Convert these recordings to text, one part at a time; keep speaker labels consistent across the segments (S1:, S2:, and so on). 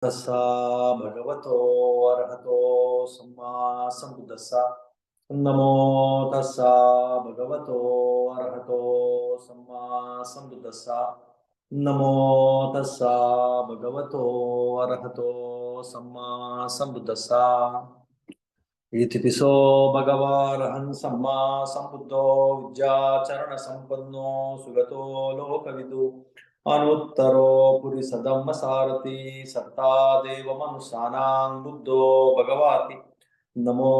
S1: तस्सा भगवतो अरहतो सम्मा सम्बुद्धस्सा नमो तस्सा भगवतो अरहतो सम्मा सम्बुद्धस्सा नमो तस्सा भगवतो अरहतो सम्मा सम्बुद्धस्सा इतिपिसो भगवारहं सम्मा सम्बुद्धो विद्याचरण संपन्नो सुगतो लोकविदु अनुत्तरो पुरिसधम्मसारथि सत्ता देवमनुष्याणां बुद्धो भगवाति नमो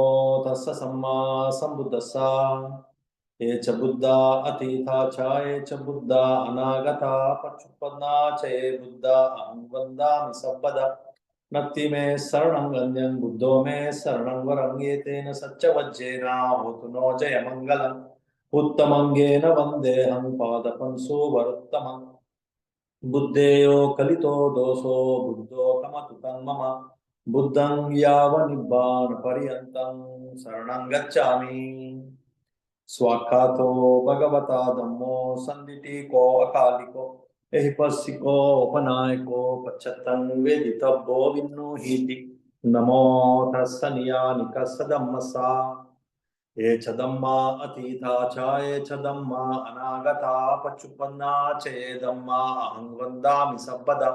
S1: तस्स सम्मा सम्बुद्धस्सा ये च बुद्धा अतीता च ये च बुद्धा अनागता पच्चुपन्ना च ये बुद्धा अहं वन्दामि सर्वदा नत्ति मे शरणं गण्यं बुद्धो मे शरणं वरं ये तेन सच्चवज्जेन होतु नो जयमङ्गलम् उत्तमङ्गेन वन्देऽहं पादपंसो वरुत्तमम् बुद्धेयो कलितो दोषो बुद्धो कमतु तन्मम बुद्धं यावनिब्बानपर्यन्तं शरणं गच्छामि स्वाख्यातो भगवता धम्मो सन्दिटिको अकालिको एहिपस्सिको उपनायको पच्चत्तं वेदितव्यो विन्नुहीति नमो तस्स नियानिकस्य धम्मसा ये च धम्मा अतीता च ये च धम्मा अनागता पच्चुपन्ना च ये धम्मा अहं वन्दामि सर्वदा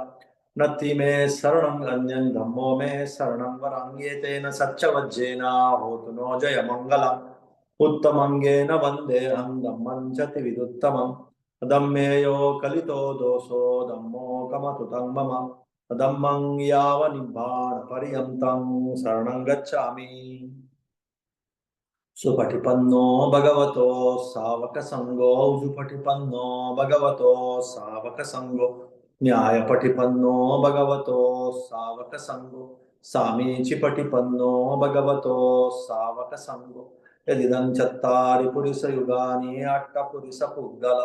S1: नत्ति मे शरणं गण्यं धम्मो मे शरणं वरं ये तेन सच्चवज्जेन होतु नो जयमङ्गलम् उत्तमङ्गेन वन्देऽहं धम्मं च त्रिविधुत्तमम् अधम्मेयो कलितो दोषो धम्मो कमतु तं मम अधम्मं यावनिब्बाणपर्यन्तं शरणं गच्छामि सुपटिपन्नो भगवतो सावकसङ्गो सुपटिपन्नो भगवतो सावकसङ्गो न्यायपटिपन्नो भगवतो सावकसङ्गो सामीचिपटिपन्नो भगवतो सावकसङ्गो यदिदं चत्तारि पुरिसयुगानि अट्टपुरिसपुद्गल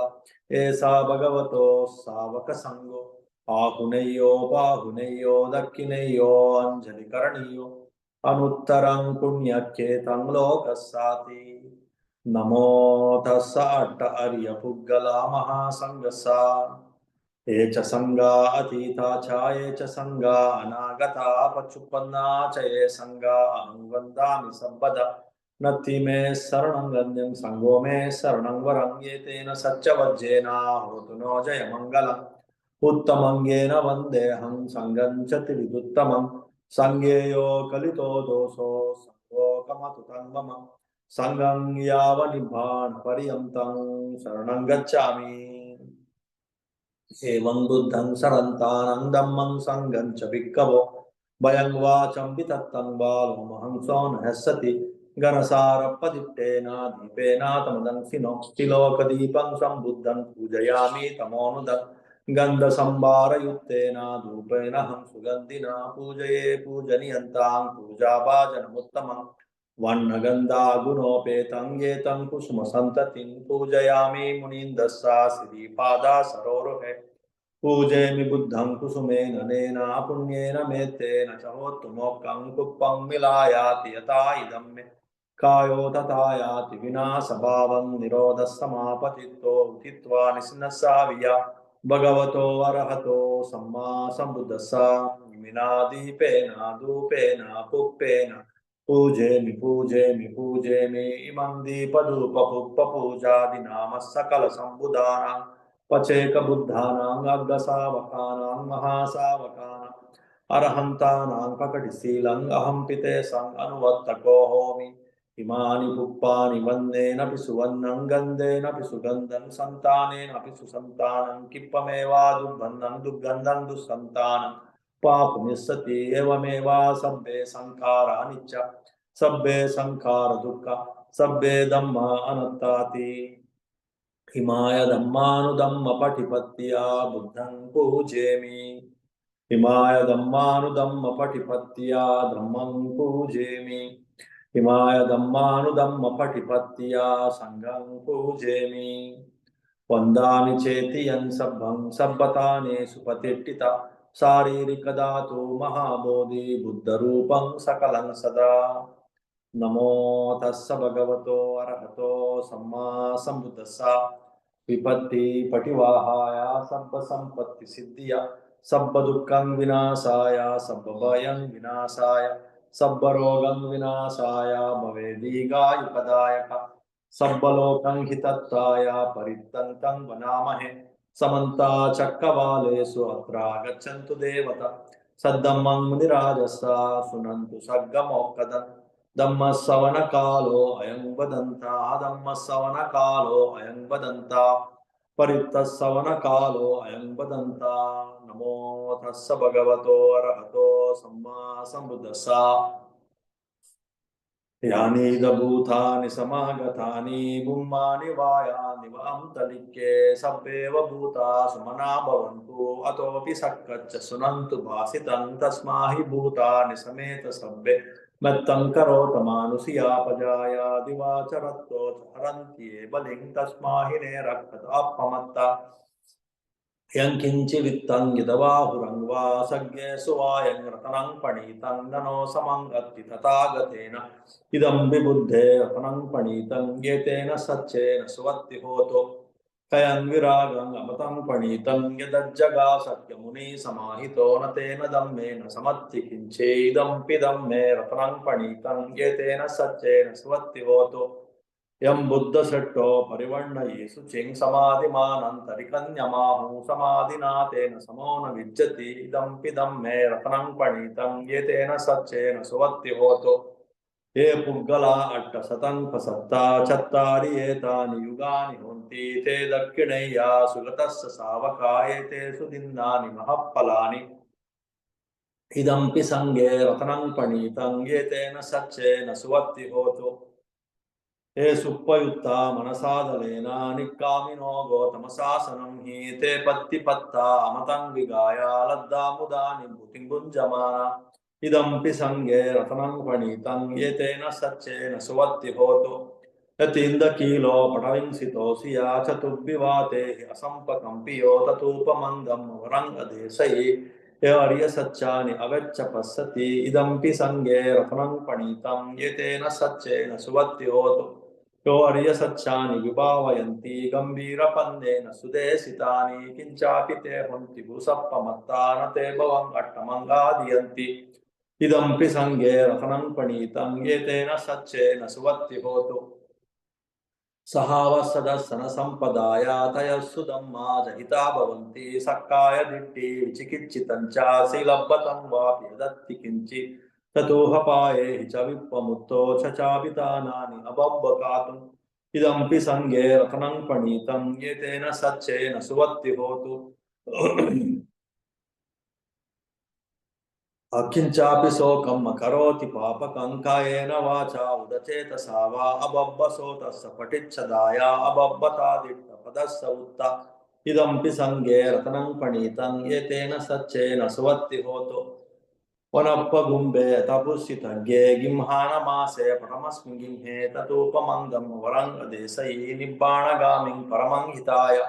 S1: एषा भगवतो सावकसङ्गो आहुनेयो बाहुनेयो दक्षिणेयो अञ्जलिकरणीयो अनुत्तरं पुण्यक्षेत्रं लोकस्याति नमो तस्स अट्ट अर्यपुद्गला महासङ्गसा ये च संगा अतीता च ये च संगा अनागता पच्चुपन्ना च ये संगा अहं वन्दामि सर्वदा नत्ति मे शरणं गण्यं संगो मे शरणं वरं ये तेन सच्चवज्जेन होतु नो जयमङ्गलम् उत्तमङ्गेन वन्देऽहं सङ्गं च त्रिविधुत्तमम् संज्ञेयो कलितो दोषो संगो कमतु तन्मम संगं यावनिब्बाणपर्यन्तं शरणं गच्छामि एवं बुद्धं शरन्तानं धम्मं संगं च भिक्खवो भयं वाचं वितत्तं बालोमहं सोनहस्सति घनसारपदित्तेन दीपेन तमदंसिनो तिलोकदीपं सम्बुद्धं पूजयामि तमोनुदं गन्धसंभारयुक्तेन धूपेन हं सुगन्धिना पूजये पूजनीयन्तां पूजाभाजनमुत्तमम् वर्णगन्धा गुणोपेतं येतं कुसुमसन्ततिं पूजयामि मुनीन्दस्सा श्रीपादा सरोरुहे पूजयामि बुद्धं कुसुमेन नेन पुण्येन मेत्तेन च होतु मोक्षं कुप्पं मिलायाति यथा इदं मे कायो तथा याति विनाशभावं निरोधसमापतितो उदित्वा निस्नसाविया भगवतो अरहतो सम्मा सम्बुद्धस्सा विनादीपेन धूपेन पुप्पेन पूजेमि पूजेमि पूजेमि इमं दीपधूपपुष्पपूजादिनामः सकलसम्बुधानां पचेक बुद्धानां अर्धसावकानां महासावकानां अरहन्तानां प्रकटिशीलं अहं पितेशं अनुवर्तको होमि इमानि पुप्पानि वन्देनपि सुवर्णं गन्धेनपि सुगन्धं सन्तानेनपि सुसन्तानं किप्पमेवादुर्गन्धं दुर्गन्धं दुःसन्तानं पापुनिस्सति एवमेवा सब्बे संखारा निच्च सब्बे संखार दुःख सब्बे धम्मा अनत्ताति हिमाय धम्मानुधम्म पटिपत्या बुद्धं पूजेमि हिमाय धम्मानुधम्म पटिपत्या धम्मं पूजेमि हिमाय धम्मानुधम्म पटिपत्या संघं पूजेमि वन्दामि चेति यन् सब्बं सब्बताने सुपतिष्ठिता शारीरिक धातु महाबोधि बुद्धरूपं सकलं सदा नमो तस्स भगवतो अरहतो सम्मा सम्बुद्धस्सा विपत्ति पटिवाहाय सर्व संपत्ति सिद्धिया सब्ब दुःखं विनाशाय सब्बभयं विनाशाय सब्बरोगं विनाशाय भवेदीगायुपदायक सब्बलोकं हितत्वाय परित्तन्तं वनामहे समन्ता चक्रवालेषु अत्र गच्छन्तु देवता सद्धम्मं मुनिराजसा सुनन्तु सर्गमोक्कदम् धम्मश्रवणकालो अयं वदन्ता धम्मश्रवणकालो अयं वदन्ता परित्तश्रवणकालो अयं वदन्ता नमो तस्स भगवतो अरहतो सम्मा सम्बुद्धस्सा यानि भूतानि समागतानि बुम्मानि वायानि वान्तलिक्ये सब्बेव भूता सुमना भवन्तु अतोऽपि सक्कच्च सुनन्तु भासितं तस्मा हि भूतानि समेत सब्बे मत्तं करोत मानुषीयापजाया दिवाचरत्तो च हरन्त्येव लिं तस्मा हि ने रक्षत अपमत्ता यंकिंचि वित्तं यदवाहुरं वा सज्ञे सुवायं रतनं पणीतं ननो समङ्गत्ति तथागतेन इदं विबुद्धे रतनं पणीतं येतेन सच्चेन सुवत्ति होतो कयं विरागं अमतं पणीतं यदज्जगा सत्यमुनि समाहितो न तेन दम्मेन समत्ति किञ्चेदं पिदं मे रतनं पणीतं येतेन सच्चेन सुवत्ति होतो यं बुद्धसट्टो परिवर्णये शुचिं समाधिमानन्तरिकन्यमाहु समाधिना तेन समो न विज्जति इदं पिदं मे रत्नं पणीतं येतेन सच्चेन सुवत्ति होतो ये पुग्गला अट्टशतंपसत्ता चत्तारि एतानि युगानि होन्ति ते दक्षिणय्या सुगतस्य सावका एतेषु दिन्नानि महत्फलानि इदं संगे रत्नं पणीतं येतेन सच्चेन सुवत्ति होतो ये सुप्पयुक्ता मनसादलेन निक्कामिनो गौतमशासनं हि ते पत्तिपत्ता अमतं विगाया लद्दा मुदानि भूतिं भुञ्जमाना इदं संगे रत्नं पणीतं येतेन सच्चेन सुवत्ति होतो यतीन्द्रकीलो पटविंसितोऽसिया चतुर्विवाते असम्पकम्पियो ततूपमन्दं वरङ्गदेशये अर्य सच्चानि अवेच्च पश्यति इदं संगे रत्नं पणीतं येतेन सच्चेन सुवत्ति होतो यो अर्य सच्चानि विभावयन्ति गम्भीरपन्नेन सुदेशितानि किञ्चापि ते हन्ति भूसप्पमत्ता न ते भवं अट्टमङ्गादियन्ति इदं संगे रत्नं पणीतं येतेन सच्चेन सुवत्ति होतो सहावसदसन संपदाया तयस्सु धम्मा जहिता भवन्ति सक्काय दिट्टि विचिकित्सितं च शीलब्बतं वापि यदत्ति किञ्चित् ततोहपाये हि च विप्पमुत्तो चापितानानि अबब्बकातुम् इदं संगे रत्नं पणीतं येतेन सच्चेन सुवत्ति होतु अकिंचापि शोकं करोति पापकं कायेन वाचा उदचेतसा वा अबब्बसो तस्य पटिच्छदाया अबब्बतादिट्टपदस्य उत्ता इदं संगे रत्नं पणीतं येतेन सच्चेन सुवत्ति होतो वनप्पगुम्बे तपुषितज्ञे गिंहानमासे परमस्मिन् गिंहे ततोपमन्दं वरङ्गदेशयि निब्बाणगामिं परमं हिताय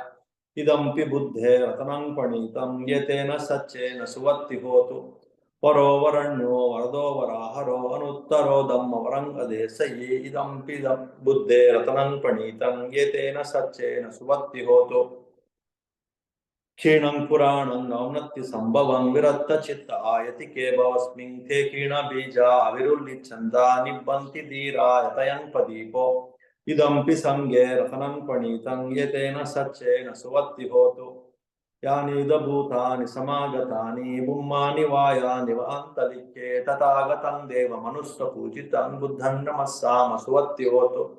S1: इदं बुद्धे रत्नं पणीतं येतेन सच्चेन सुवत्ति होतु परो वरण्यो वरदो वराहरो अनुत्तरो धम्म वरङ्गदेशये इदं बुद्धे रत्नं पणीतं येतेन सच्चेन सुवत्ति होतो क्षीणं पुराणं नौनत्ति संभवं विरक्तचित्त आयति केभवस्मिन् ते क्षीणबीजा अविरुल्लिच्छन्दा निब्बन्ति धीरा यतयं प्रदीपो इदं संगे रत्नं पणीतं येतेन सच्चेन सुवत्ति होतु यानि भूतानि समागतानि बुम्मानि वायानि वान्तलिक्ये तथागतं देवमनुष्यपूजितं बुद्धं नमस्साम सुवत्ति होतु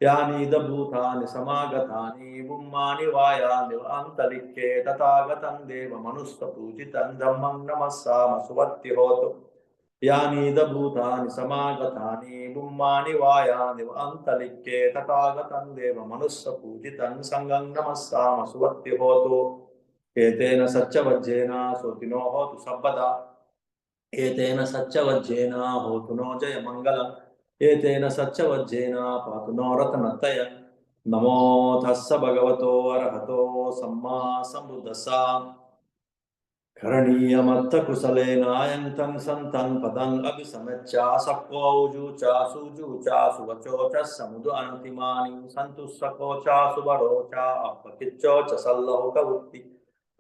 S1: यानि भूतानि समागतानि बुम्मानि वायानि वान्तलिक्ये तथागतं देवमनुष्यपूजितं धम्मं नमस्साम सुवत्ति होतु यानि भूतानि समागतानि बुम्मानि वायानि वान्तलिक्ये तथागतं देवमनुष्यपूजितं संगं नमस्साम सुवत्ति होतु एतेन सच्चवज्जेन सोतिनो होतु सर्वदा एतेन सच्चवज्जेन होतु नो जयमङ्गलम् एतेन सच्चवज्जेन पातु नो रत्नत्रयम् नमो तस्स भगवतो अरहतो सम्मा सम्बुद्धस्सा करणीयमत्तकुशलेन अयन्तं सन्तं पदम् अभिसमच्च सक्वौजु च सुजु च सुवचो च समुद अन्तिमानि सन्तु सको च सुवरो च अपकिच्चो च सल्लोकवृत्ति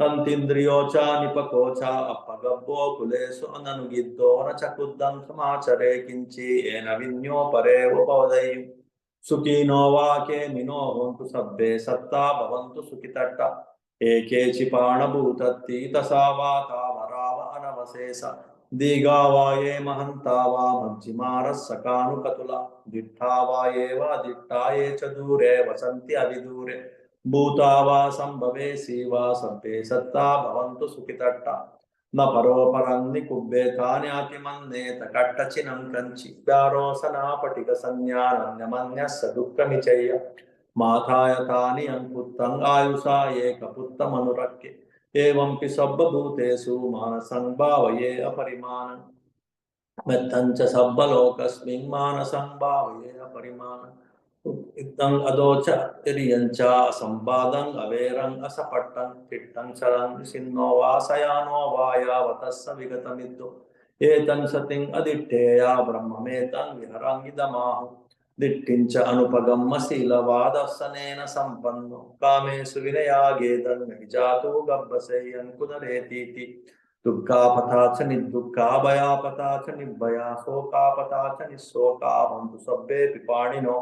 S1: तंतिन्द्रियोचा निपकोचा अपगब्बो कुलेषु अननुगिद्धो न चकुद्धं समाचरे किंची येन विन्यो परे उपवदयु सुखिनो वा केमिनो होन्तु सब्बे सत्ता भवन्तु सुखितट्टा एके चिपाणभूतत्ति तसा वा तावराव अनवशेष दीघा वा ये महन्ता वा मज्जिमारः सकानुकतुला दिट्ठा वा ये वा दिट्ठा ये च दूरे वसन्ति अविदूरे भूता वा संभवेसि वा सब्बे सत्ता भवन्तु सुखितट्टा न परोपरं निकुब्बेतान्यातिमन्नेत कट्टचिनं कंचि व्यारोसना पटिक संज्ञानन्यमन्यस्य दुःखमिचय्य माथायतानि अंकुत्तं आयुषा एकपुत्तमनुरक्के एवं पि सब्बभूतेषु मानसं भावये अपरिमाणम् मेत्तञ्च सब्बलोकस्मिन् मानसं भावये अपरिमाणम् इत्थं अदोच तिर्यञ्च असम्पादं अवेरं असपट्टं तिट्टं चलं सिन्नो वा सयानो वा यावतस्य विगतमिद्धो एतं सतिं अदिष्ठेया ब्रह्ममेतं विहरं इदमाहु दिट्ठिञ्च अनुपगम्य शीलवादर्शनेन सम्पन्नो कामेषु विनयागेदं हि जातो गब्बसेयं पुनरेतीति दुःखापथा च निर्दुःखा भयापथा च निर्भया शोकापथा च निःशोका हन्तु सब्बे पिपाणिनो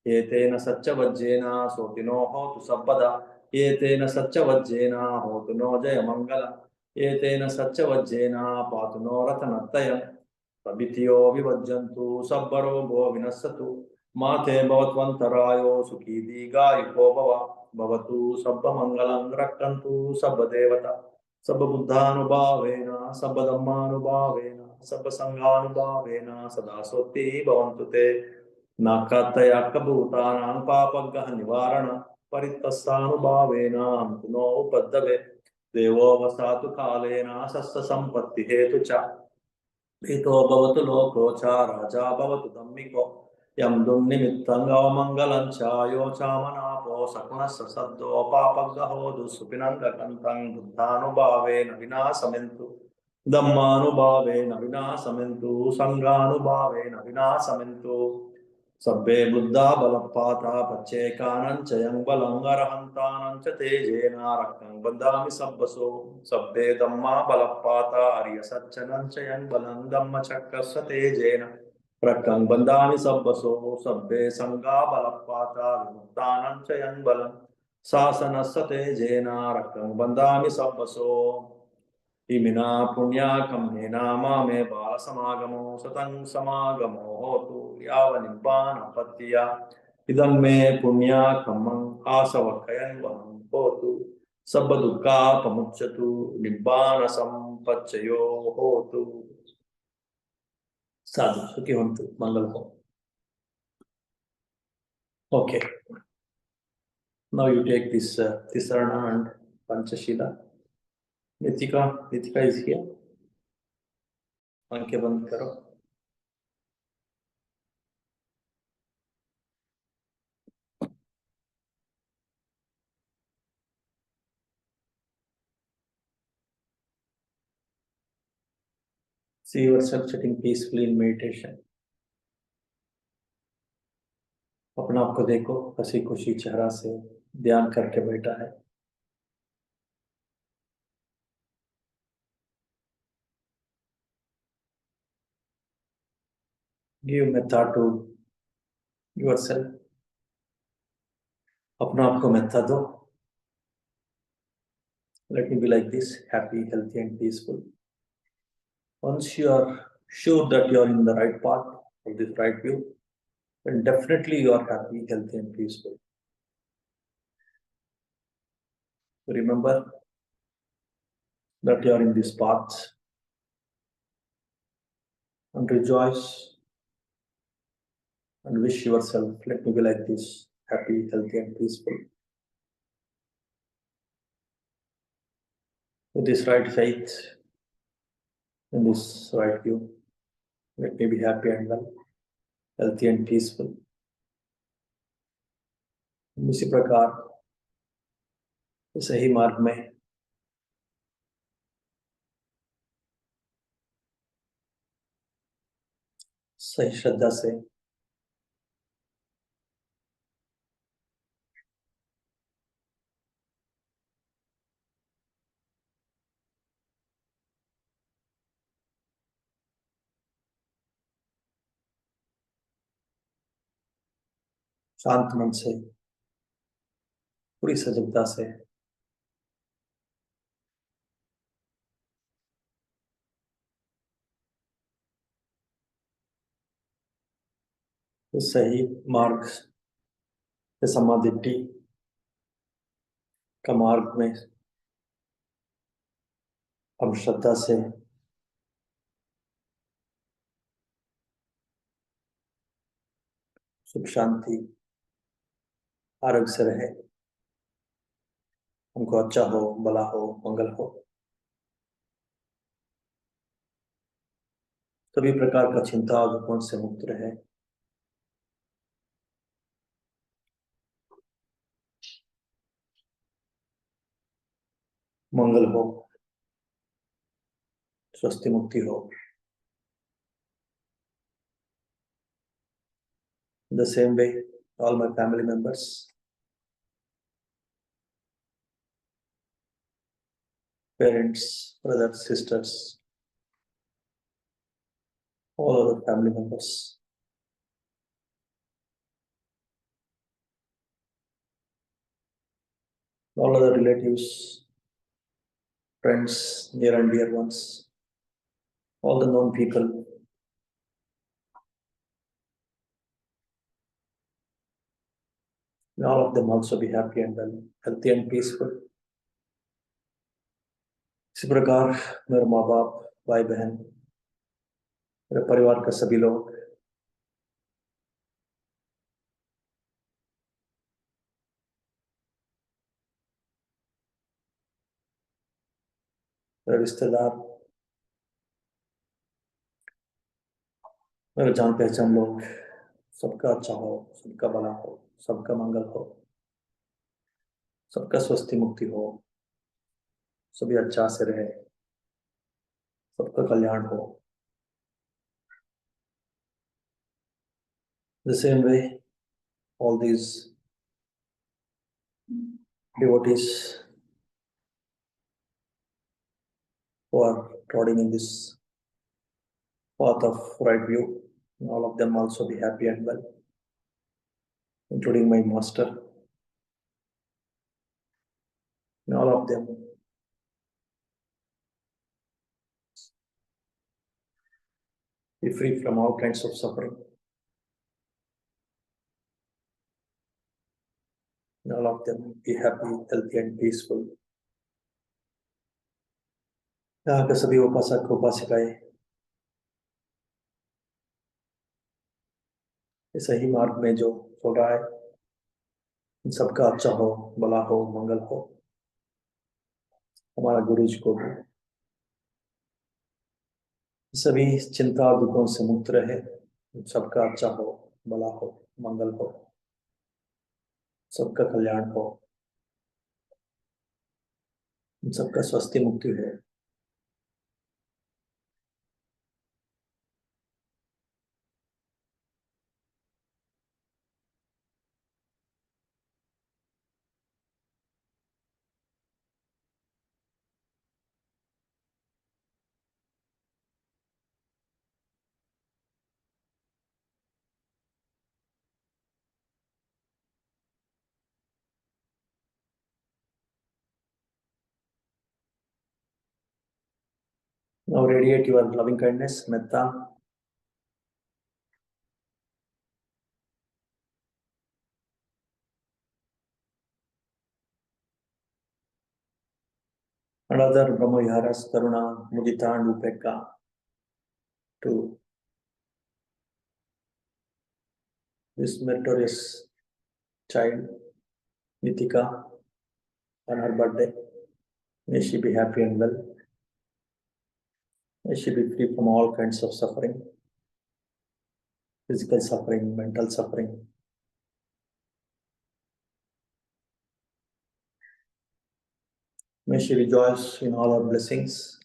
S1: एतेन सच्चवज्जेन सोतिनो होतु सम्पदा एतेन सच्चवज्जेन होतु नो जयमङ्गलम् एतेन सच्चवज्जेन पातु नो रतनत्रयम् प्रभृतियो विभज्यन्तु सब्बरोगो विनश्यतु माते भवत्वन्तरायो सुखी दीर्घायुको भवतु सब्बमङ्गलं रक्षन्तु सब्बदेवता सब्बबुद्धानुभावेन सब्बधम्मानुभावेन सब्बसङ्घानुभावेन सदा सोत्ति भवन्तु ते नाकातयाकभूतानां पापग्रह निवारण परितस्सानुभावेन नो उपद्रवे देवो वसातु कालेन सस्य संपत्ति हेतु च हितो भवतु लोको च राजा भवतु धम्मिको यं दुर्निमित्तं अवमङ्गलं च यो चामनापो सकुणस्य सद्दो पापग्रहो दुःसुपिनन्दकन्तं बुद्धानुभावेन विनाशमेन्तु धम्मानुभावेन विनाशमेन्तु संघानुभावेन विनाशमेन्तु सब्बे बुद्धा बलपाता पच्चेकानं च यं बलं अरहन्तानं च तेजेन रक्तं बन्धामि सब्बसो सब्बे धम्मा बलपाता अर्यसच्चनं च यं बलं धम्मचक्रस्य तेजेन रक्तं बन्धामि सब्बसो सब्बे संगा बलपाता विमुक्तानं च यं बलं शासनस्य तेजेन रक्तं बन्धामि सब्बसो इमिना पुण्या कम्येना मामे बालसमागमो सतं समागमो होतु यावनिब्बानपत्या इदं मे पुण्या कम्मं आसवक्कयन् वहं होतु सब्बदुःखापमुच्यतु निब्बान संपच्चयो होतु साधु सुखी होन्तु मंगल हो okay now you take this tisarna and panchashila Nitika is here आंखें बंद करो see yourself sitting peacefully in meditation अपना आप को देखो हंसी खुशी चेहरा से ध्यान करके बैठा है गिव मेथा टू योरसेल्फ अपना आप को मेथा दो let me be like this happy healthy and peaceful once you are sure that you are in the right path of this right view then definitely you are happy healthy and peaceful remember that you are in this path and rejoice and wish yourself let me be like this happy healthy and peaceful with this right faith in this right view let me be happy and well healthy and peaceful इसी प्रकार सही मार्ग में सही श्रद्धा से शांत मन से, पूरी सजगता से इस सही मार्ग से समाधिट्ठी का मार्ग में हम श्रद्धा से सुख शांति आरोग्य से रहे, हमको अच्छा हो, भला हो, मंगल हो, सभी प्रकार का चिंता और दुखों से मुक्त रहे। मंगल हो, स्वस्थ मुक्ति हो। The same way, all my family members, parents, brothers, sisters, all other family members, all other relatives, friends, near and dear ones, all the known people, and all of them also be happy and well, healthy and peaceful. इसी प्रकार मेरे माँ बाप, भाई बहन, मेरे परिवार के सभी लोग, मेरे रिश्तेदार, मेरे जान पहचान लोग, सबका अच्छा हो, सबका भला हो, सबका मंगल हो, सबका स्वस्थ मुक्ति हो, सभी अच्छा से रहे, सबका कल्याण हो। The same way, all these devotees who are trotting in this path of right view, all of them also be happy and well, including my master, and all of them be free from all kinds of suffering, and all of them be happy, healthy and peaceful. यहाँ के सभी उपासक उपासिकाएं इस सही मार्ग में जो चल रहा है, सबका अच्छा हो, भला हो, मंगल हो। हमारा गुरु जी को भी सभी चिंता और दुखों से मुक्त रहे, सबका अच्छा हो, भला हो, मंगल हो, सबका कल्याण हो, सबका स्वस्थ मुक्ति हो। Now radiate your loving kindness, metta, and other Brahmaviharas, Karuna, Mudita, and Upekka to this meritorious child, Nitika, on her birthday. May she be happy and well. May she be free from all kinds of suffering, physical suffering, mental suffering. May she rejoice in all her blessings,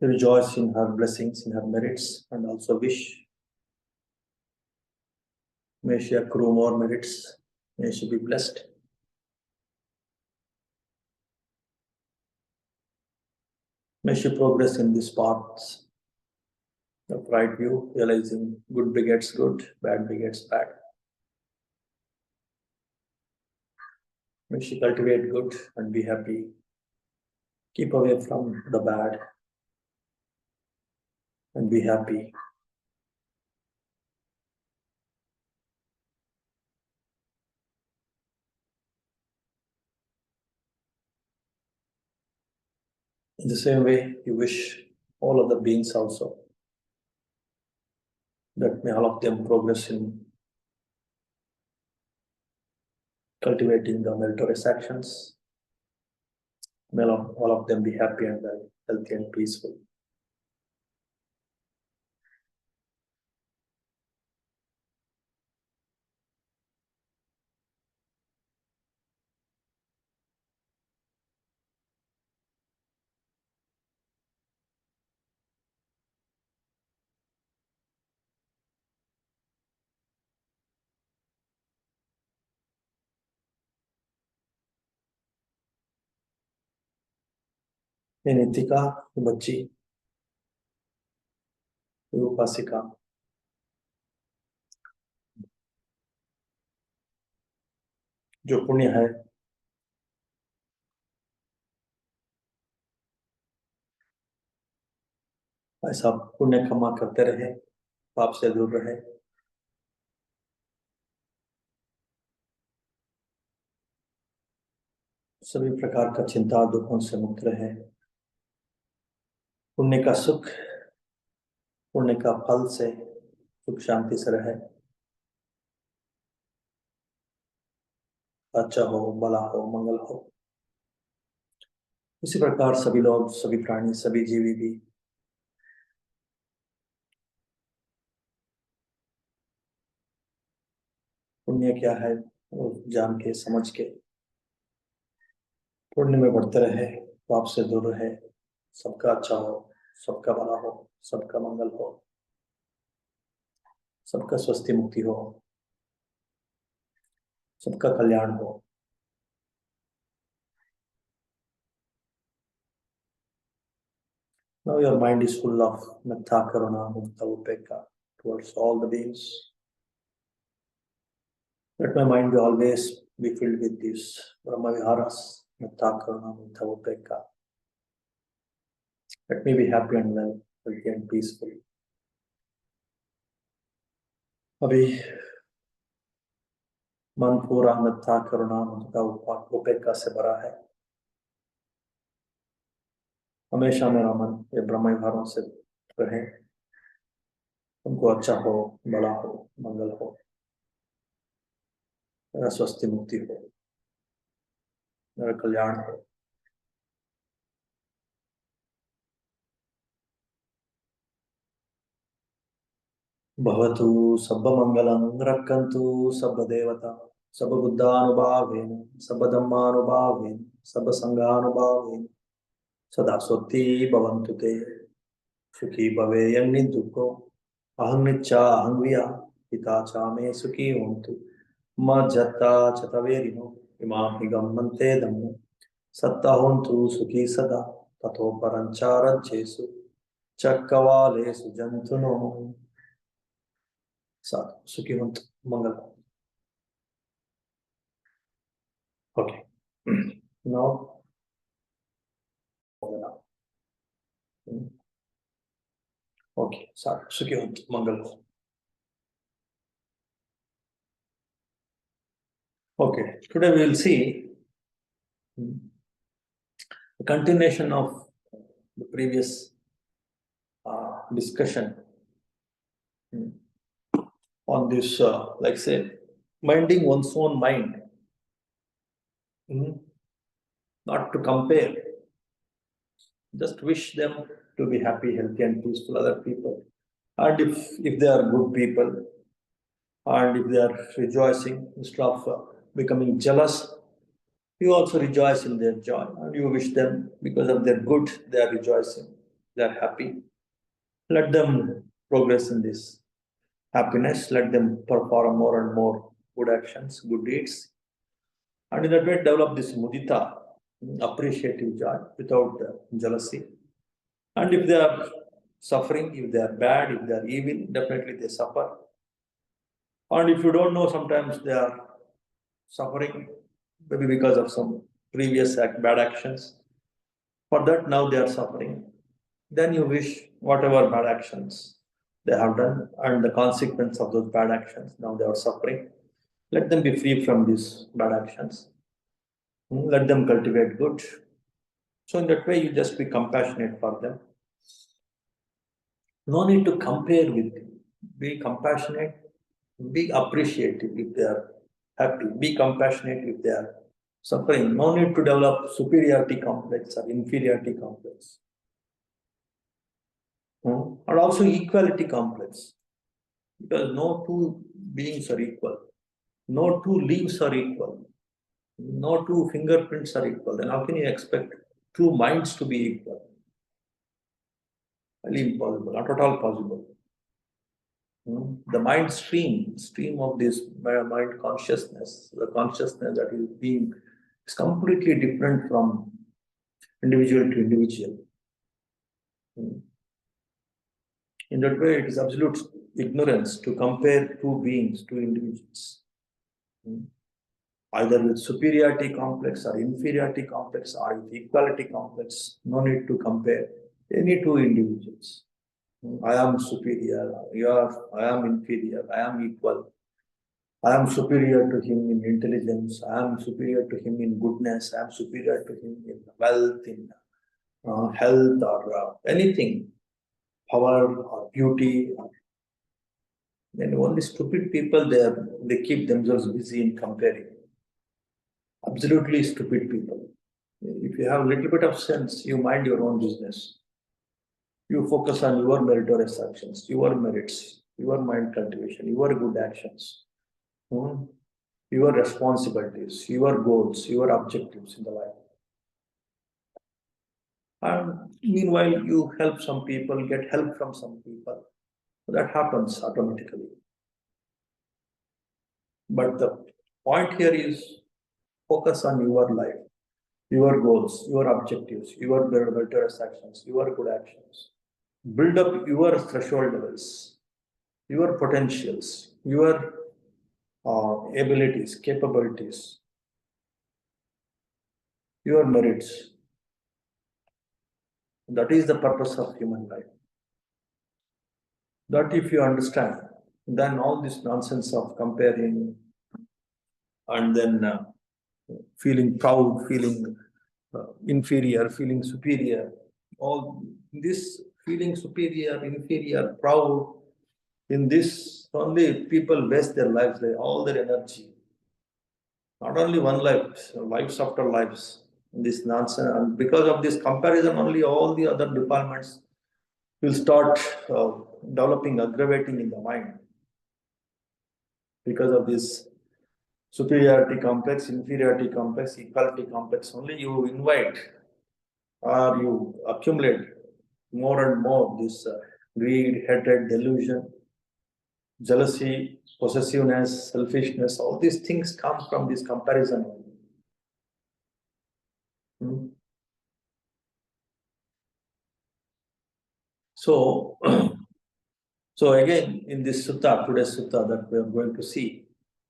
S1: rejoice in her blessings, in her merits, and also wish. May she accrue more merits. May she be blessed. May she progress in this path of right view, realizing good begets good, bad begets bad. We should cultivate good and be happy. Keep away from the bad and be happy. In the same way, you wish all other beings also that may all of them progress in cultivating the meritorious actions. May all of them be happy and healthy and peaceful. ये नितिका, ये बच्ची, ये उपासिका, जो पुण्य है ऐसा पुण्य कमा करते रहे, पाप से दूर रहे। सभी प्रकार का चिंता दुखों से मुक्त रहे। पुण्य का सुख, पुण्य का फल से सुख शांति से रहे। अच्छा हो, भला हो, मंगल हो। इसी प्रकार सभी लोग, सभी प्राणी, सभी जीवी भी पुण्य क्या है वो जान के समझ के पुण्य में बढ़ते रहे, पाप से दूर रहे। सबका अच्छा हो, सबका भला हो, सबका मंगल हो, सबका स्वस्थ मुक्ति हो, सबका कल्याण हो। Now your mind is full of Metta, Karuna, Mukta, Upekka towards all the beings. Let my mind be always be filled with these Brahma Viharas, Metta, Karuna, Mukta, Upekka. Let me be happy and well, healthy and peaceful. अभी मन पूरा Metta, Karuna, Mukta, Upekka से भरा है। हमेशा मेरा मन ये ब्रह्म विहारों से रहे। उनको अच्छा हो, बड़ा हो, मंगल हो, मेरा स्वस्थ मुक्ति हो, मेरा कल्याण हो। भवतु सर्वमंगलं, रक्षन्तु सर्वदेवता, सर्वबुद्धानुभावेन, सर्वधर्मानुभावेन, सर्वसंघानुभावेन, सदा स्वस्ति भवन्तु ते। सुखी भवेयं निर्दुःखो, अहं निच्चा अहं विया, पिता च मे सुखी होन्तु। मज्जता च तवेरिनो, इमां हि गम्मन्ते धम्मो, सत्ता होन्तु सुखी सदा, ततो परञ्चारज्येषु चक्रवालेषु जन्तुनो। साधु सुखी होन्तु, मंगल हो। Okay. Now, okay, sorry, सुखी होन्तु, मंगल हो। Okay, today we will see the continuation of the previous discussion on this, like say, minding one's own mind, not to compare, just wish them to be happy, healthy and peaceful other people. And if they are good people, and if they are rejoicing, instead of becoming jealous, you also rejoice in their joy and you wish them because of their good, they are rejoicing, they are happy. Let them progress in this happiness, let them perform more and more good actions, good deeds, and in that way develop this mudita, appreciative joy without jealousy. And if they are suffering, if they are bad, if they are evil, definitely they suffer. And if you don't know, sometimes they are suffering, maybe because of some previous bad actions. For that, now they are suffering. Then you wish whatever bad actions they have done and the consequence of those bad actions, now they are suffering. Let them be free from these bad actions. Let them cultivate good. So in that way, you just be compassionate for them. No need to compare with them. Be compassionate, be appreciative if they are happy, be compassionate if they are suffering. No need to develop superiority complex or inferiority complex. And also equality complex. Because no two beings are equal. No two leaves are equal. No two fingerprints are equal. Then how can you expect two minds to be equal? Highly impossible, not at all possible. The mind stream of this mind consciousness, the consciousness that is being, is completely different from individual to individual. In that way, it is absolute ignorance to compare two beings, two individuals. Either with superiority complex or inferiority complex or with equality complex. No need to compare any two individuals. I am superior, I am inferior, I am equal. I am superior to him in intelligence, I am superior to him in goodness, I am superior to him in wealth, in health or anything, power or beauty. Then only stupid people they keep themselves busy in comparing. Absolutely stupid people. If you have a little bit of sense, you mind your own business. You focus on your meritorious actions, your merits, your mind cultivation, your good actions, your responsibilities, your goals, your objectives in the life. And meanwhile, you help some people, get help from some people. That happens automatically. But the point here is focus on your life, your goals, your objectives, your meritorious actions, your good actions. Build up your threshold levels, your potentials, your abilities, capabilities, your merits. That is the purpose of human life. That if you understand, then all this nonsense of comparing and then feeling proud, feeling inferior, feeling superior, all this feeling superior, inferior, proud, in this only people waste their lives, all their energy. Not only one life, lives after lives, this nonsense. And because of this comparison, only all the other defilements will start developing, aggravating in the mind. Because of this superiority complex, inferiority complex, equality complex, only you invite or you accumulate more and more this greed, hatred, delusion, jealousy, possessiveness, selfishness, all these things come from this comparison. So, so again, in this sutta, today's sutta that we are going to see,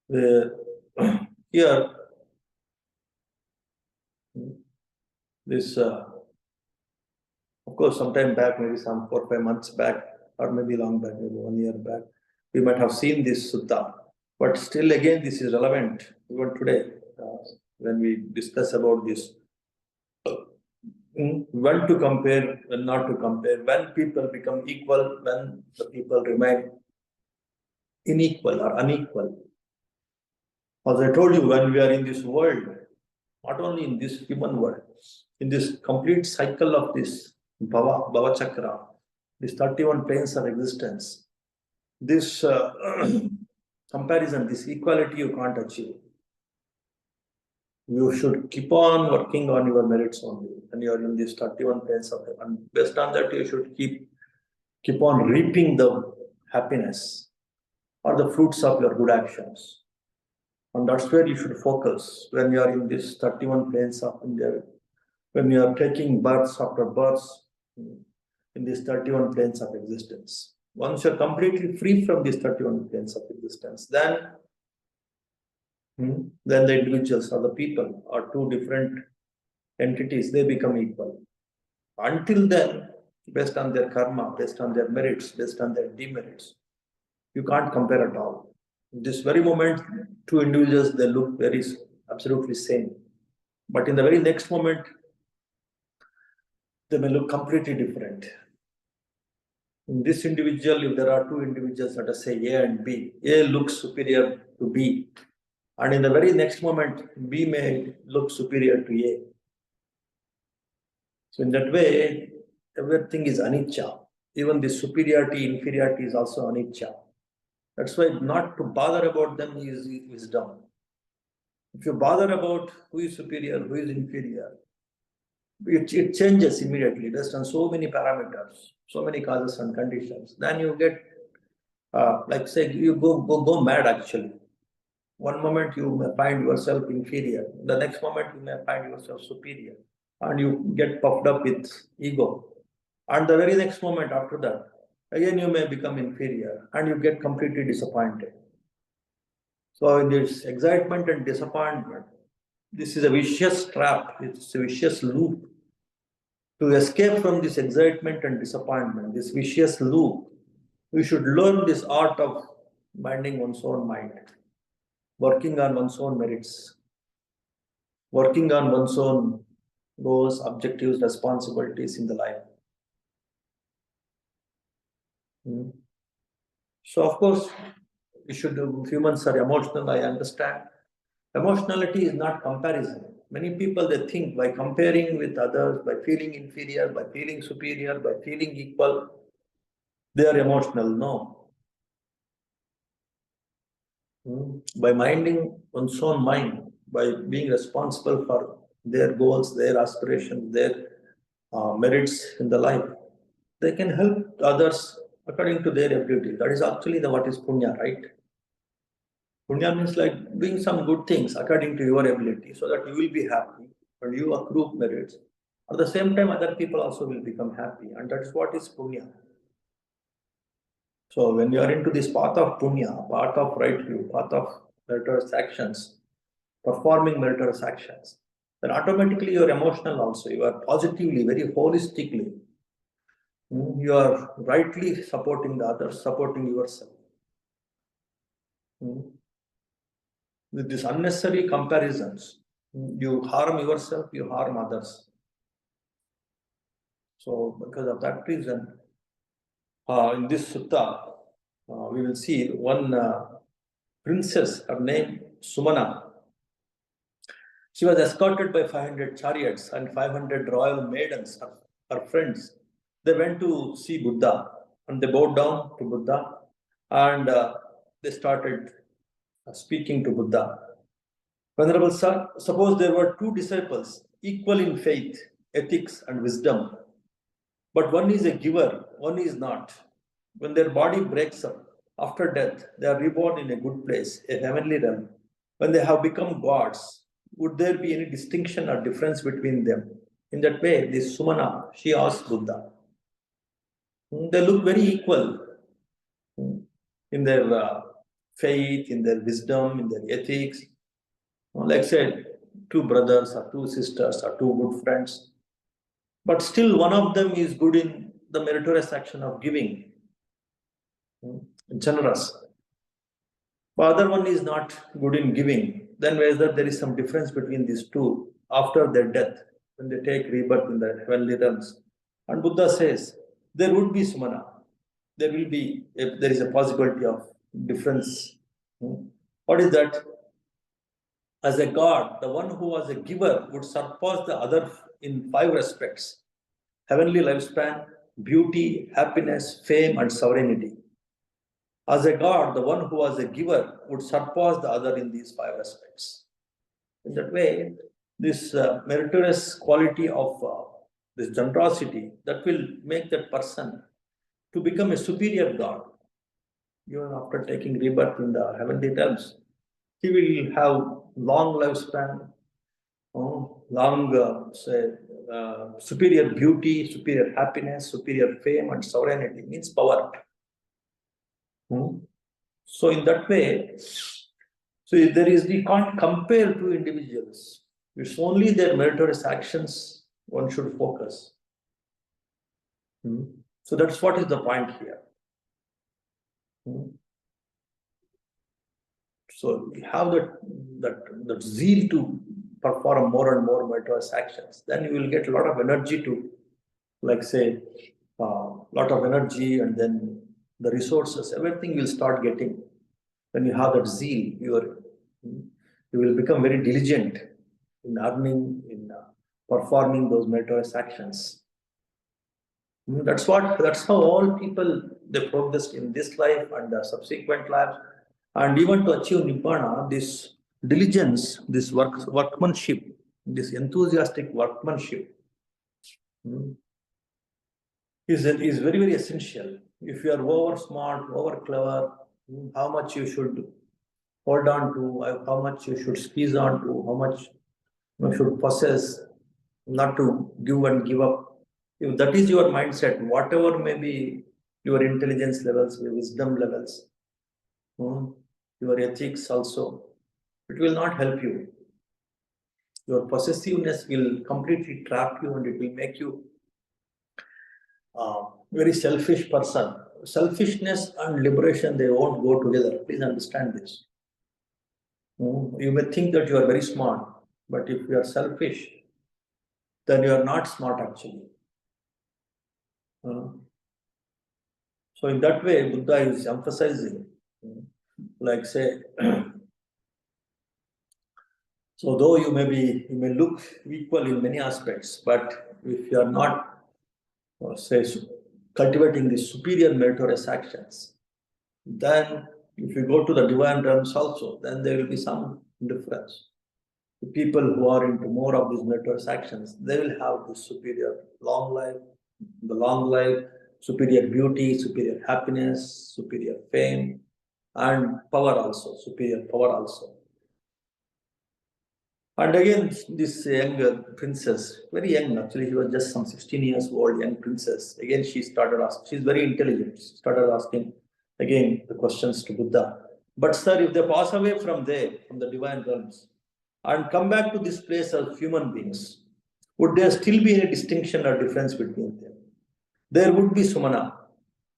S1: here, this, of course, sometime back, maybe some 4 or 5 months back, or maybe long back, maybe 1 year back, we might have seen this sutta. But still, again, this is relevant even today when we discuss about this. When to compare, when not to compare, when people become equal, when the people remain unequal or unequal. As I told you, when we are in this world, not only in this human world, in this complete cycle of this Bhava Chakra, these 31 planes of existence, this comparison, this equality you can't achieve. You should keep on working on your merits only, and you are in these 31 planes of heaven. And based on that, you should keep on reaping the happiness or the fruits of your good actions. And that's where you should focus when you are in this 31 planes of India, when you are taking births after births in these 31 planes of existence. Once you're completely free from these 31 planes of existence, then Then the individuals or the people or two different entities, they become equal. Until then, based on their karma, based on their merits, based on their demerits, you can't compare at all. In this very moment, two individuals, they look very absolutely same. But in the very next moment, they may look completely different. In this individual, if there are two individuals, let us say A and B, A looks superior to B. And in the very next moment, B may look superior to A. So in that way, everything is anicca. Even the superiority, inferiority is also anicca. That's why not to bother about them is wisdom. If you bother about who is superior, who is inferior, it changes immediately based on so many parameters, so many causes and conditions. Then you get, like say, you go mad actually. One moment you may find yourself inferior, the next moment you may find yourself superior, and you get puffed up with ego. And the very next moment after that, again you may become inferior and you get completely disappointed. So in this excitement and disappointment, this is a vicious trap, it's a vicious loop. To escape from this excitement and disappointment, this vicious loop, we should learn this art of minding one's own mind, working on one's own merits, working on one's own goals, objectives, responsibilities in the life. So of course, humans are emotional, I understand. Emotionality is not comparison. Many people, they think by comparing with others, by feeling inferior, by feeling superior, by feeling equal, they are emotional. No. By minding one's own mind, by being responsible for their goals, their aspirations, their merits in the life, they can help others according to their ability. That is actually what is punya, right? Punya means like doing some good things according to your ability so that you will be happy and you accrue merits. At the same time, other people also will become happy, and that's what is punya. So when you are into this path of punya, path of right view, path of meritorious actions, performing meritorious actions, then automatically you are emotional also. You are positively, very holistically, you are rightly supporting the others, supporting yourself. With these unnecessary comparisons, you harm yourself, you harm others. So because of that reason, in this sutta, we will see one princess, her name Sumana. She was escorted by 500 chariots and 500 royal maidens, her friends. They went to see Buddha and they bowed down to Buddha and they started speaking to Buddha. Venerable Sir, suppose there were two disciples equal in faith, ethics, and wisdom, but one is a giver, one is not. When their body breaks up after death, they are reborn in a good place, a heavenly realm. When they have become gods, would there be any distinction or difference between them? In that way, this Sumana, she asked Buddha. They look very equal in their faith, in their wisdom, in their ethics. Like say, two brothers or two sisters or two good friends. But still one of them is good in the meritorious action of giving, generous. The other one is not good in giving. Then whether there is some difference between these two after their death, when they take rebirth in the heavenly realms. And Buddha says, there would be Sumana. There will be, if there is a possibility of difference. What is that? As a god, the one who was a giver would surpass the other in 5 respects: heavenly lifespan, beauty, happiness, fame, and sovereignty. As a god, the one who was a giver would surpass the other in these 5 aspects. In that way, this meritorious quality of this generosity, that will make that person to become a superior god. Even after taking rebirth in the heavenly realms, he will have long lifespan, superior beauty, superior happiness, superior fame, and sovereignty means power. So in that way, So we can't compare two individuals. It's only their meritorious actions one should focus. So that's what is the point here. So you have that zeal to perform more and more meritorious actions. Then you will get a lot of energy to, like say, lot of energy, and then the resources, everything will start getting. When you have that zeal, you will become very diligent in earning, in performing those meritorious actions. That's how all people they progressed in this life and the subsequent lives, and even to achieve nibbana. This diligence, this workmanship, this enthusiastic workmanship is very, very essential. If you are over smart, over clever, how much you should hold on to, how much you should squeeze on to, how much you should possess, not to give and give up. If that is your mindset, whatever may be your intelligence levels, your wisdom levels, your ethics also, it will not help you. Your possessiveness will completely trap you, and it will make you very selfish person. Selfishness and liberation, they won't go together. Please understand this. You may think that you are very smart, but if you are selfish, then you are not smart actually. So in that way, Buddha is emphasizing, like say, so though you may look equal in many aspects, but if you are not, say, cultivating the superior meritorious actions, then if you go to the divine realms also, then there will be some difference. The people who are into more of these meritorious actions, they will have this superior long life, superior beauty, superior happiness, superior fame, and power also, superior power also. And again, this young princess, very young actually, she was just some 16 years old, young princess. Again, she started asking, she's very intelligent, she started asking again the questions to Buddha. But sir, if they pass away from there, from the divine realms, and come back to this place as human beings, would there still be any distinction or difference between them? There would be, Sumana,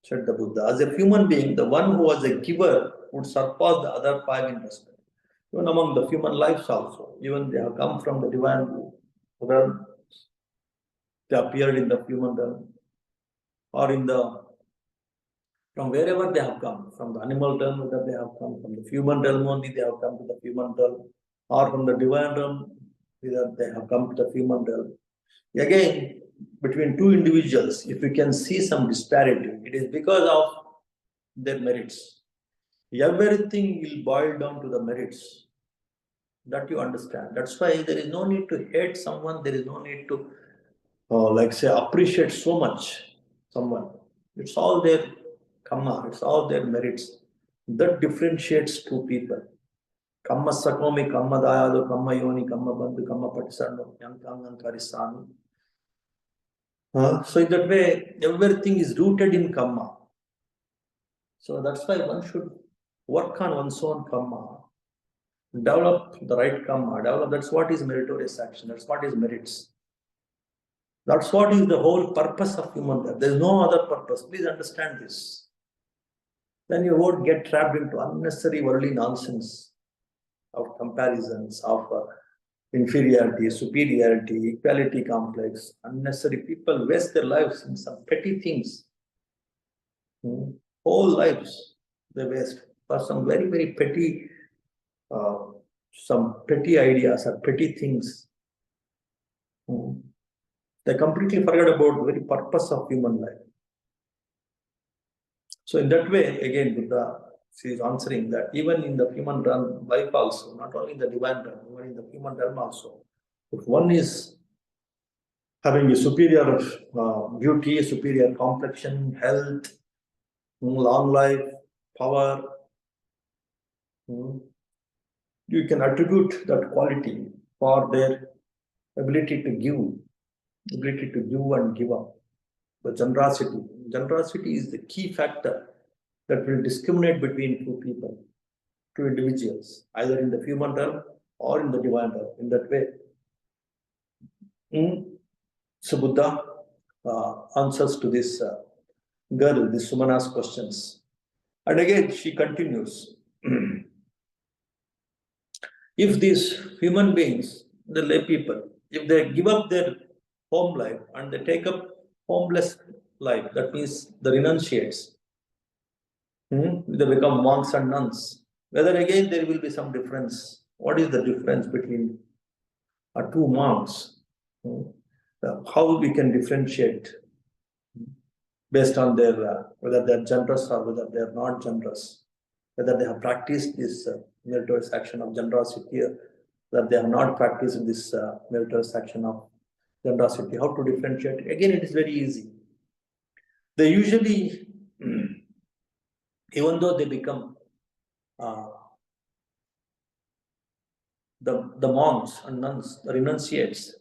S1: said the Buddha. As a human being, the one who was a giver would surpass the other five in respect. Even among the human lives also, even they have come from the divine realm, they appeared in the human realm, or from wherever they have come, from the animal realm whether they have come, from the human realm only they have come to the human realm, or from the divine realm whether they have come to the human realm. Again, between two individuals, if you can see some disparity, it is because of their merits. Everything will boil down to the merits. That you understand. That's why there is no need to hate someone. There is no need to, like say, appreciate so much someone. It's all their karma. It's all their merits. That differentiates two people. Kamma sakomi, kamma dayado, kamma yoni, kamma bandhu, kamma patisano, yankangan karisanu. So in that way, everything is rooted in karma. So that's why one should work on one's own karma. Develop the right karma, that's what is meritorious action, that's what is merits. That's what is the whole purpose of human life. There is no other purpose. Please understand this. Then you won't get trapped into unnecessary worldly nonsense of comparisons, of inferiority, superiority, equality complex. Unnecessary people waste their lives in some petty things. Whole lives they waste for some very, very petty some petty ideas or petty things. They completely forget about the very purpose of human life. So in that way, again, Buddha is answering that even in the human realm life also, not only in the divine realm, even in the human realm also, if one is having a superior beauty, superior complexion, health, long life, power, you can attribute that quality for their ability to give and give up. The generosity. Generosity is the key factor that will discriminate between two people. to individuals, either in the human realm or in the divine realm. In that way, so Buddha answers to this girl, this Sumana's questions. And again, she continues. If these human beings, the lay people, if they give up their home life and they take up homeless life, that means the renunciates, they become monks and nuns. Whether again there will be some difference. What is the difference between two monks? How we can differentiate based on their whether they are generous or whether they are not generous, whether they have practiced this meritorious action of generosity, or that they have not practiced this meritorious action of generosity. How to differentiate? Again, it is very easy. They usually, even though they become the monks and nuns, the renunciates,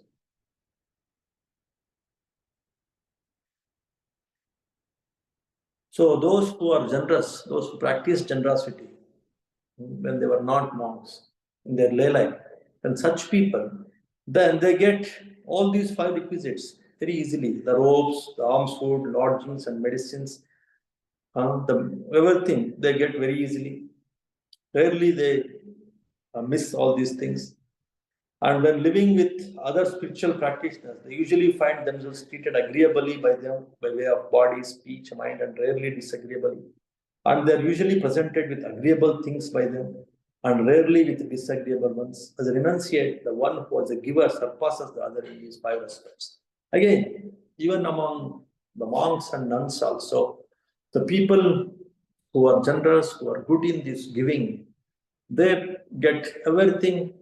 S1: so those who are generous, those who practice generosity, when they were not monks in their lay life, and such people, then they get all these 5 requisites very easily: the robes, the alms food, lodgings and medicines, everything they get very easily. Rarely they miss all these things. And when living with other spiritual practitioners, they usually find themselves treated agreeably by them by way of body, speech, mind, and rarely disagreeably. And they're usually presented with agreeable things by them and rarely with disagreeable ones. As a renunciate, the one who is a giver surpasses the other in these 5 aspects. Again, even among the monks and nuns also, the people who are generous, who are good in this giving, they get everything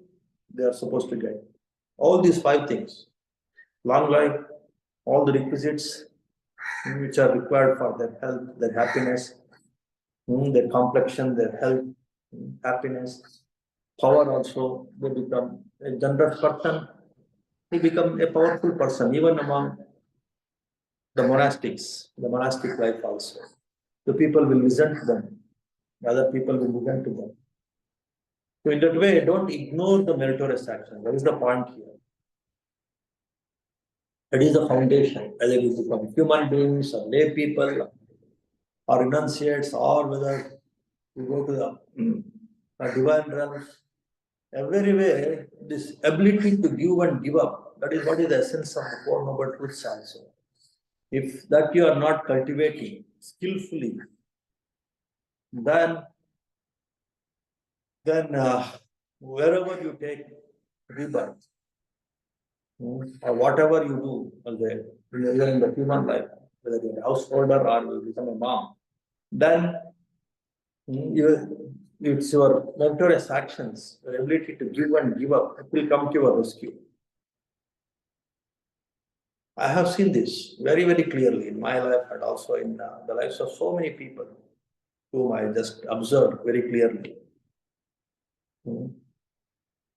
S1: they are supposed to get. All these 5 things: long life, all the requisites which are required for their health, their happiness, their complexion, their health, happiness, power also. They become a generous person, he become a powerful person, even among the monastics, the monastic life also. The people will listen to them, other people will listen to them. So in that way, don't ignore the meritorious action. That is the point here. That is the foundation, whether it is from human beings or lay people or renunciates, or whether you go to the divine realms. Everywhere, this ability to give and give up, that is what is the essence of the 4 noble truths also. If that you are not cultivating skillfully, then wherever you take rebirth, or whatever you do, either in the human life, whether you're a householder or you become a mom, then it's your meritorious actions, your ability to give and give up, it will come to your rescue. I have seen this very, very clearly in my life and also in the lives of so many people whom I just observed very clearly.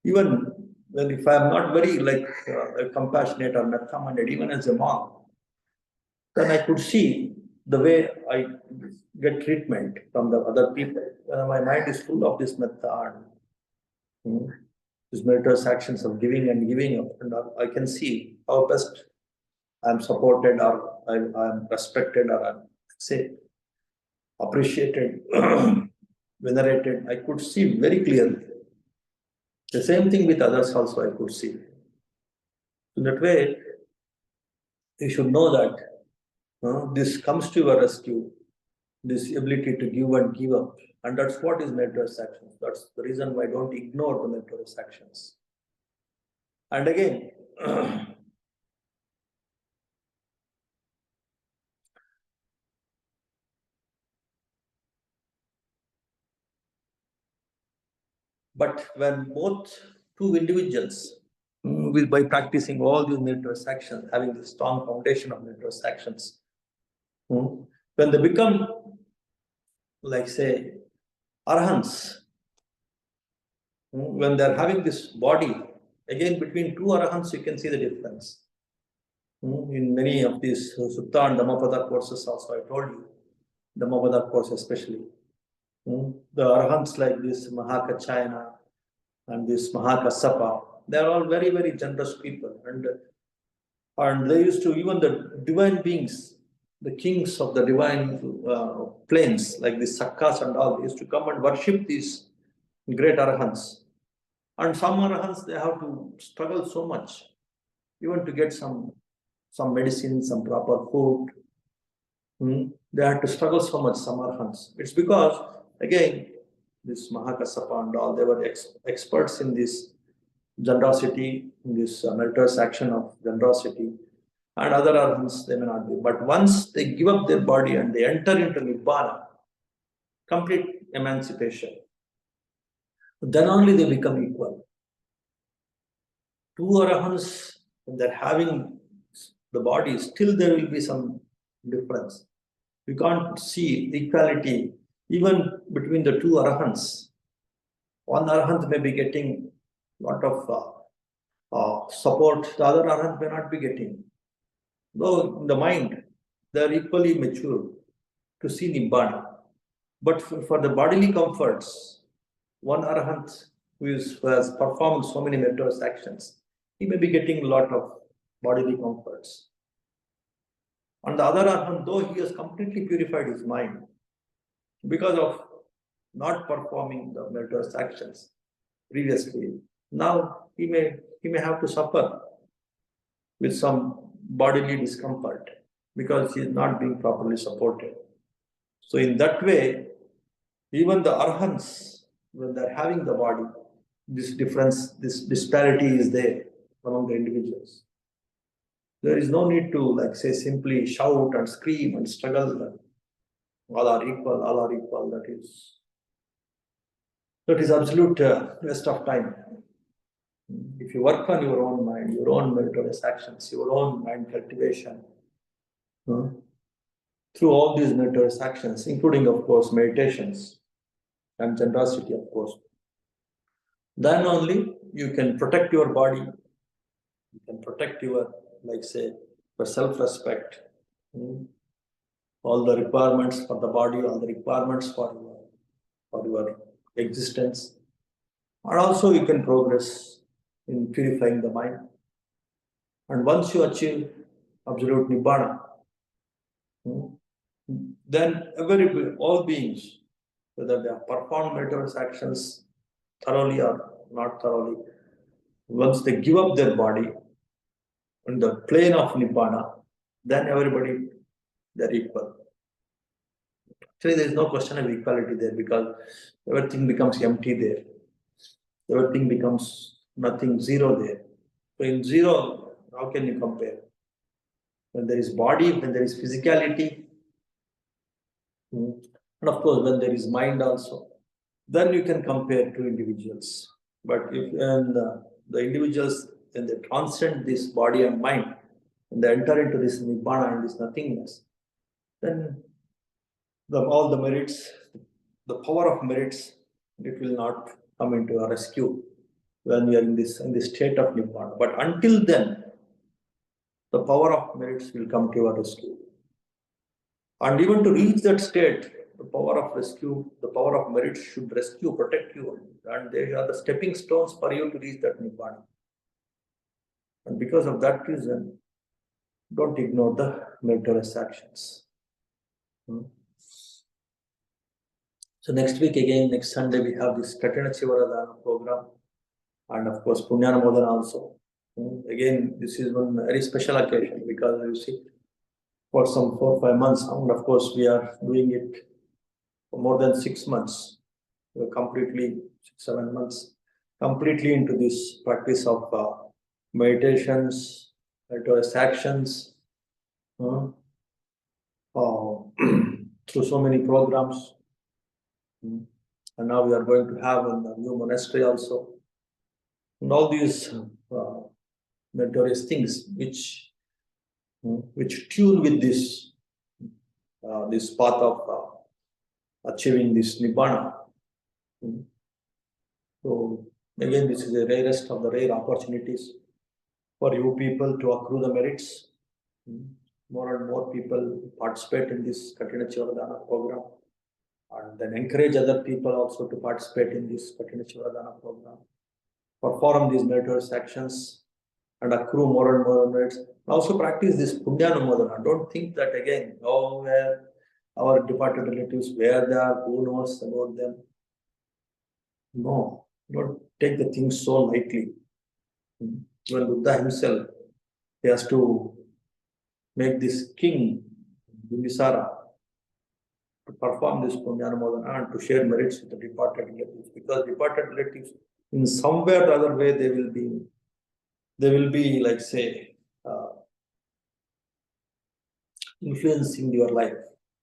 S1: Even when if I am not very compassionate or metta-minded, even as a monk, then I could see the way I get treatment from the other people. My mind is full of this metta and these meritorious actions of giving and giving up, and I can see how best I am supported or I am respected or I am, say, appreciated, venerated. I could see very clearly. The same thing with others also I could see. In that way, you should know that this comes to your rescue, this ability to give and give up. And that's what is meritorious actions. That's the reason why don't ignore the meritorious actions. And again, but when both 2 individuals, by practicing all these meritorious actions, having the strong foundation of meritorious actions, when they become, like say, arahants, when they are having this body, again between 2 arahants, you can see the difference. In many of these Sutta and Dhammapada courses also, I told you, Dhammapada course especially. The Arhants like this Mahakachayana and this Mahakassapa, they are all very, very generous people. And they used to, even the divine beings, the kings of the divine planes, like the Sakkas and all, they used to come and worship these great Arhants. And some Arhants, they have to struggle so much, even to get some medicine, some proper food. They had to struggle so much, some Arhants. It's because, again, this Mahakassapa and all, they were experts in this generosity, in this meritorious action of generosity. And other Arhants, they may not be. But once they give up their body and they enter into Nibbana, complete emancipation, then only they become equal. Two Arhants, when they're having the body, still there will be some difference. We can't see equality even between the two Arhants. One Arhant may be getting a lot of support, the other Arhant may not be getting. Though in the mind, they are equally mature to see Nibbana. But for the bodily comforts, one Arhant who has performed so many meritorious actions, he may be getting a lot of bodily comforts. On the other Arhant, though he has completely purified his mind, because of not performing the meritorious actions previously, now he may have to suffer with some bodily discomfort because he is not being properly supported. So in that way, even the Arhants, when they're having the body, this difference, this disparity is there among the individuals. There is no need to, like, say, simply shout and scream and struggle that all are equal, all are equal. That is absolute waste of time. If you work on your own mind, your own meritorious actions, your own mind cultivation, through all these meritorious actions, including, of course, meditations and generosity, of course, then only you can protect your body, you can protect your, like, say, your self-respect, all the requirements for the body, all the requirements for your existence. And also you can progress in purifying the mind. And once you achieve absolute Nibbana, then all beings, whether they have performed meritorious actions thoroughly or not thoroughly, once they give up their body in the plane of Nibbana, then everybody, they're equal. Actually, there is no question of equality there because everything becomes empty there. Everything becomes nothing, zero there. So in zero, how can you compare? When there is body, when there is physicality, and of course when there is mind also, then you can compare two individuals. But if the individuals, when they transcend this body and mind, when they enter into this Nibbana and this nothingness, then all the merits, the power of merits, it will not come into a rescue when we are in this state of Nibbana. But until then, the power of merits will come to our rescue. And even to reach that state, the power of rescue, the power of merits should rescue, protect you. And they are the stepping stones for you to reach that Nibbana. And because of that reason, don't ignore the meritorious actions. So next week again, next Sunday, we have this Katina Chivaradhana program. And of course, Punyanamodana also. Again, this is one very special occasion because you see, for some 4 or 5 months, and of course, we are doing it for more than 6 months. We're completely 6-7 months, completely into this practice of meditations, meritorious actions, through so many programs. And now we are going to have a new monastery also. And all these meritorious things which tune with this path of achieving this Nibbana. So again, this is the rarest of the rare opportunities for you people to accrue the merits. More and more people participate in this Katina Chivaradhana program. and then encourage other people also to participate in this Patinachivardhana program, perform these meritorious actions, and accrue more and more merits. Also practice this Punyanumodana. Don't think that again, oh, where our departed relatives, where they are, who knows about them. No, don't take the things so lightly. Even Buddha himself, he has to make this king, Bimbisara, to perform this Punyanumodana and to share merits with the departed relatives. Because departed relatives, in some way or other way, they will be like, say, influencing your life.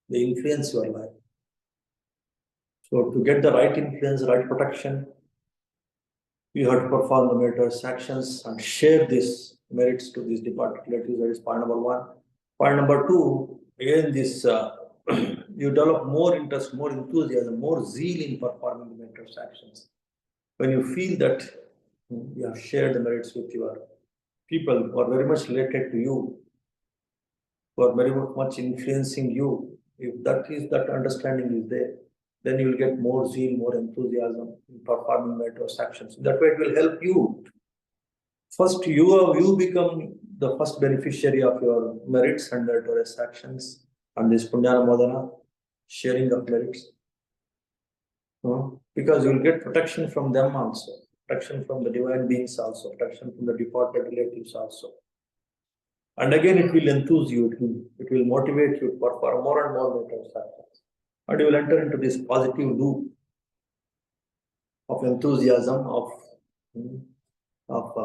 S1: They influence your life. So to get the right influence, right protection, you have to perform the meritorious actions and share these merits to these departed relatives. That is point number one. Point number two, again, this you develop more interest, more enthusiasm, more zeal in performing the meritorious actions. When you feel that you have shared the merits with your people who are very much related to you, who are very much influencing you, if that understanding is there, then you will get more zeal, more enthusiasm in performing meritorious actions. That way it will help you. First, you become the first beneficiary of your merits and meritorious actions and this Punyanumodana, sharing of merits. Because you will get protection from them also, protection from the divine beings also, protection from the departed relatives also. And again, it will enthuse you, it will motivate you to perform more and more meritorious actions. And you will enter into this positive loop of enthusiasm, of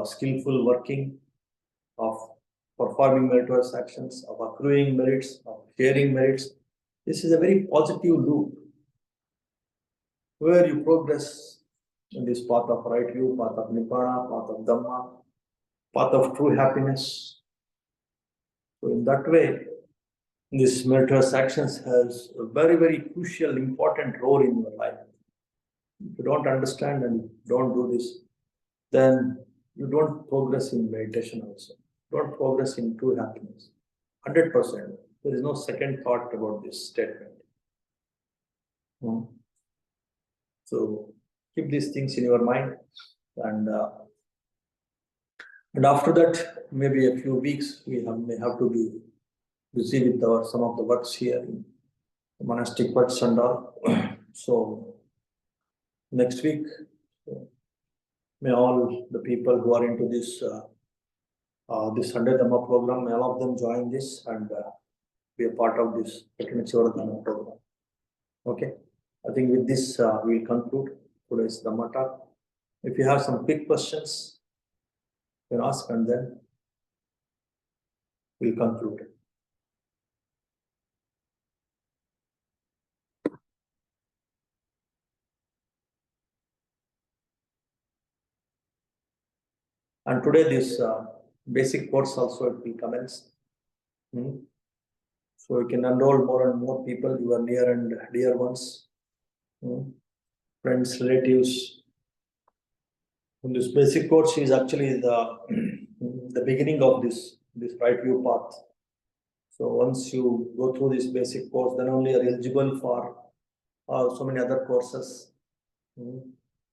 S1: skillful working, of performing meritorious actions, of accruing merits, of sharing merits. This is a very positive loop where you progress in this path of right view, path of Nibbana, path of Dhamma, path of true happiness. So in that way, this meritorious actions has a very, very crucial, important role in your life. If you don't understand and don't do this, then you don't progress in meditation also. Don't progress in true happiness. 100%. There is no second thought about this statement. So keep these things in your mind, and after that, maybe a few weeks, we may have to be busy with some of the works here, in monastic works and all. So next week, may all the people who are into this this Sunday Dhamma program, may all of them join this and be a part of this Patinachivardhana program. Okay, I think with this we'll conclude today's Dhamma talk. If you have some quick questions, you can ask, and then we'll conclude. And today this basic course also will commence. So you can enroll more and more people, your near and dear ones, friends, relatives. And this basic course is actually the beginning of this right view path. So once you go through this basic course, then only are eligible for so many other courses.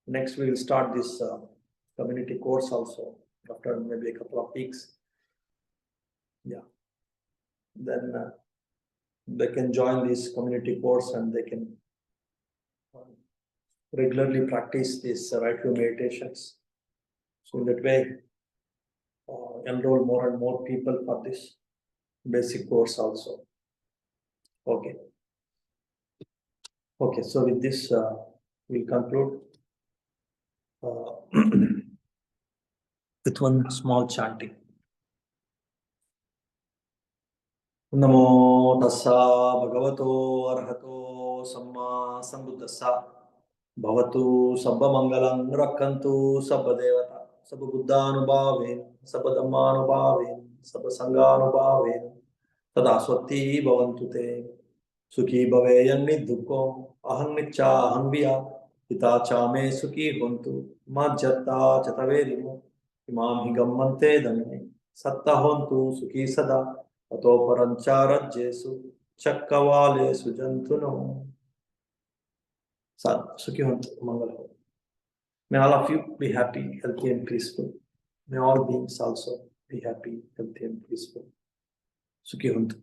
S1: Next, we will start this community course also after maybe a couple of weeks. Yeah. Then they can join this community course and they can regularly practice these right view meditations. So in that way, enroll more and more people for this basic course also. Okay. Okay, so with this, we'll conclude with one small chanting. Namo tassa bhagavato arhato samma sambuddhassa bhavatu sabba mangalam rakkantu sabba devata sabba buddhanubhaven sabba dhammanubhaven sabba sanghanubhaven tada swati bhavantu te sukhi bhaveyan niddukko aham niccha aham viya hita cha me sukhi hontu majjata chataverimu imam hi gammante dhamme satta hontu sukhi sada अतो परंचारज्येषु चक्रवालेषु जंतुनो Sukhi Hontu, Mangala. May all of you be happy, healthy, and peaceful. May all beings also be happy, healthy, and peaceful. Sukhi Hontu.